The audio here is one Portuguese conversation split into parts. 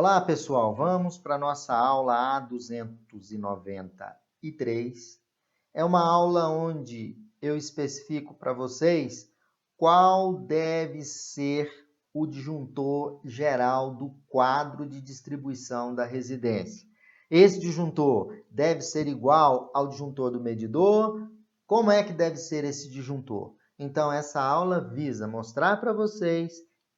Olá, pessoal. Vamos para a nossa aula A293. É uma aula onde eu especifico para vocês qual deve ser o disjuntor geral do quadro de distribuição da residência. Esse disjuntor deve ser igual ao disjuntor do medidor? Como é que deve ser esse disjuntor? Então, essa aula visa mostrar para vocês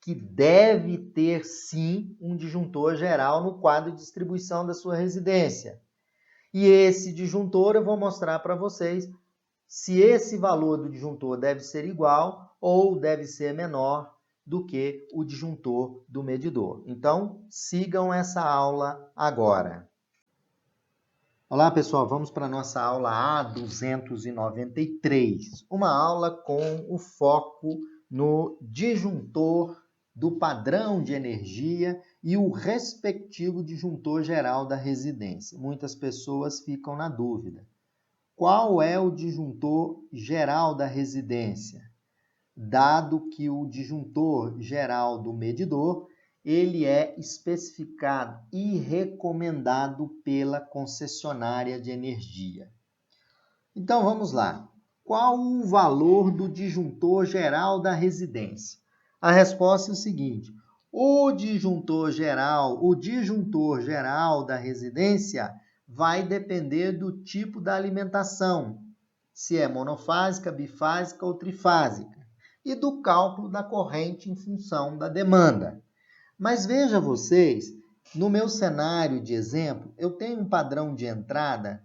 que deve ter, sim, um disjuntor geral no quadro de distribuição da sua residência. E esse disjuntor eu vou mostrar para vocês se esse valor do disjuntor deve ser igual ou deve ser menor do que o disjuntor do medidor. Então, sigam essa aula agora. Olá, pessoal. Vamos para a nossa aula A293. Uma aula com o foco no disjuntor do padrão de energia e o respectivo disjuntor geral da residência. Muitas pessoas ficam na dúvida. Qual é o disjuntor geral da residência? Dado que o disjuntor geral do medidor, ele é especificado e recomendado pela concessionária de energia. Então, vamos lá. Qual o valor do disjuntor geral da residência? A resposta é o seguinte: o disjuntor geral da residência vai depender do tipo da alimentação, se é monofásica, bifásica ou trifásica, e do cálculo da corrente em função da demanda. Mas veja vocês, no meu cenário de exemplo, eu tenho um padrão de entrada,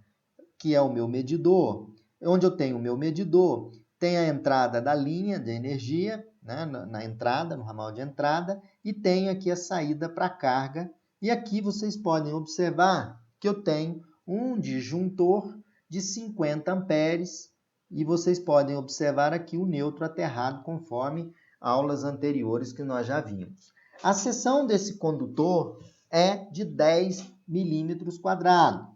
que é o meu medidor, onde eu tenho o meu medidor, tem a entrada da linha de energia, né, na entrada, no ramal de entrada, e tenho aqui a saída para a carga. E aqui vocês podem observar que eu tenho um disjuntor de 50 amperes, e vocês podem observar aqui o neutro aterrado, conforme aulas anteriores que nós já vimos. A seção desse condutor é de 10 milímetros quadrados.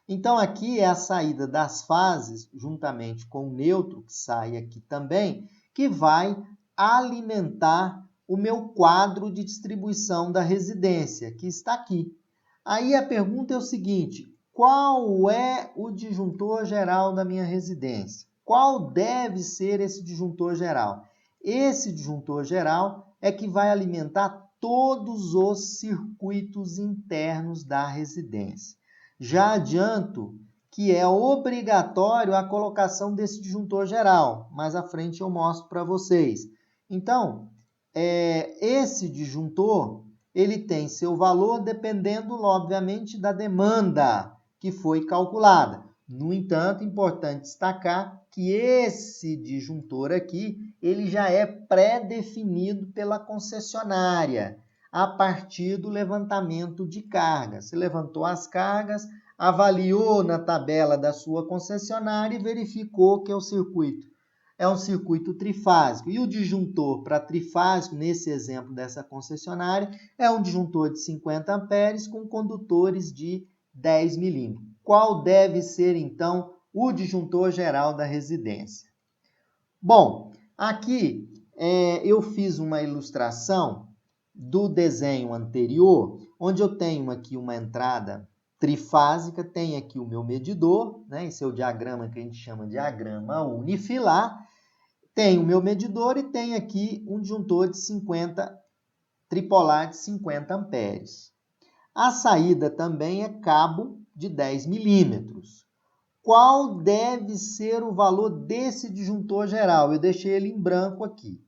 Então, aqui é a saída das fases, juntamente com o neutro, que sai aqui também, que vai alimentar o meu quadro de distribuição da residência, que está aqui. Aí a pergunta é o seguinte: qual é o disjuntor geral da minha residência? Qual deve ser esse disjuntor geral? Esse disjuntor geral é que vai alimentar todos os circuitos internos da residência. Já adianto que é obrigatório a colocação desse disjuntor geral. Mais à frente eu mostro para vocês. Então, esse disjuntor, ele tem seu valor dependendo, obviamente, da demanda que foi calculada. No entanto, é importante destacar que esse disjuntor aqui, ele já é pré-definido pela concessionária a partir do levantamento de cargas. Você levantou as cargas, avaliou na tabela da sua concessionária e verificou que é um circuito trifásico. E o disjuntor para trifásico, nesse exemplo dessa concessionária, é um disjuntor de 50 amperes com condutores de 10 milímetros. Qual deve ser, então, o disjuntor geral da residência? Bom, aqui eu fiz uma ilustração do desenho anterior, onde eu tenho aqui uma entrada trifásica, tem aqui o meu medidor, né? Esse é o diagrama que a gente chama de diagrama unifilar. Tem o meu medidor e tem aqui um disjuntor de 50, tripolar de 50 amperes. A saída também é cabo de 10 milímetros. Qual deve ser o valor desse disjuntor geral? Eu deixei ele em branco aqui.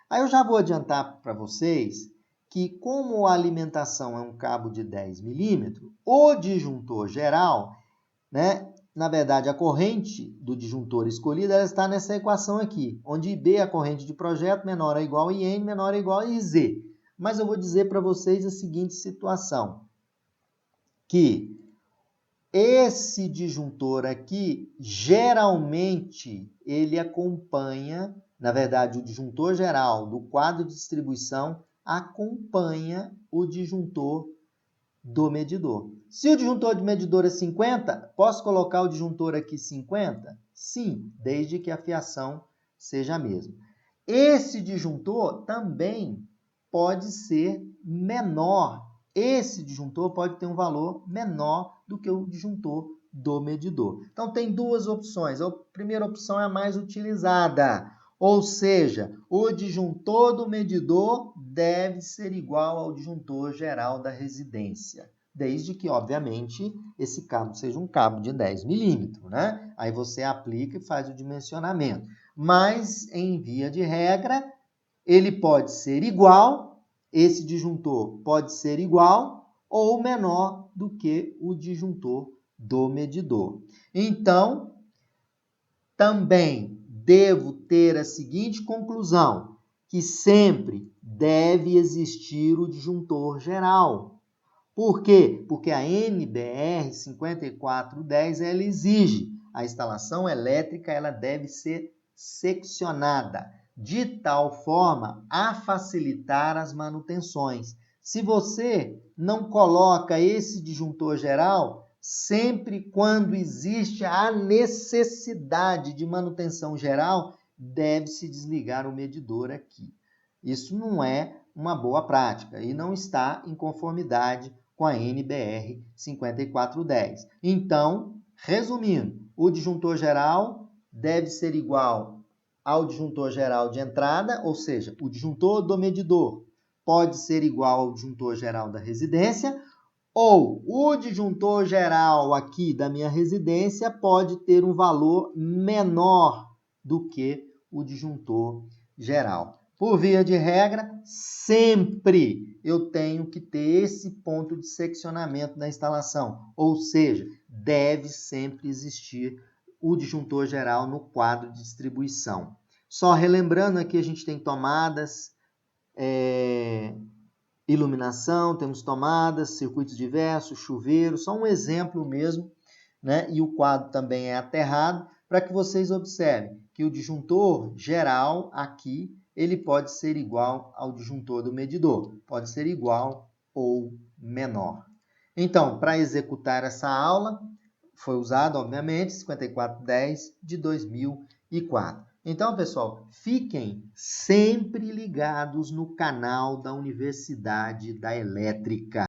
Aí eu já vou adiantar para vocês que, como a alimentação é um cabo de 10 milímetros, o disjuntor geral, né, na verdade, a corrente do disjuntor escolhido, ela está nessa equação aqui, onde IB é a corrente de projeto, menor ou igual a IN, menor ou igual a IZ. Mas eu vou dizer para vocês a seguinte situação, que esse disjuntor aqui, geralmente, ele acompanha, na verdade, o disjuntor geral do quadro de distribuição acompanha o disjuntor do medidor. Se o disjuntor do medidor é 50, posso colocar o disjuntor aqui 50? Sim, desde que a fiação seja a mesma. Esse disjuntor também pode ser menor esse disjuntor pode ter um valor menor do que o disjuntor do medidor. Então, tem duas opções. A primeira opção é a mais utilizada, ou seja, o disjuntor do medidor deve ser igual ao disjuntor geral da residência, desde que, obviamente, esse cabo seja um cabo de 10 milímetros, né? Aí você aplica e faz o dimensionamento. Mas, em via de regra, ele pode ser igual, esse disjuntor pode ser igual ou menor do que o disjuntor do medidor. Então, também devo ter a seguinte conclusão, que sempre deve existir o disjuntor geral. Por quê? Porque a NBR 5410 ela exige a instalação elétrica, ela deve ser seccionada, de tal forma a facilitar as manutenções. Se você não coloca esse disjuntor geral, sempre quando existe a necessidade de manutenção geral, deve-se desligar o medidor aqui. Isso não é uma boa prática e não está em conformidade com a NBR 5410. Então, resumindo, o disjuntor geral deve ser igual ao disjuntor geral de entrada, ou seja, o disjuntor do medidor pode ser igual ao disjuntor geral da residência, ou o disjuntor geral aqui da minha residência pode ter um valor menor do que o disjuntor geral. Por via de regra, sempre eu tenho que ter esse ponto de seccionamento da instalação, ou seja, deve sempre existir o disjuntor geral no quadro de distribuição. Só relembrando aqui, a gente tem tomadas, iluminação, temos tomadas, circuitos diversos, chuveiro, só um exemplo mesmo, né? E o quadro também é aterrado, para que vocês observem que o disjuntor geral aqui, ele pode ser igual ao disjuntor do medidor, pode ser igual ou menor. Então, para executar essa aula, foi usado, obviamente, 5410 de 2004. Então, pessoal, fiquem sempre ligados no canal da Universidade da Elétrica.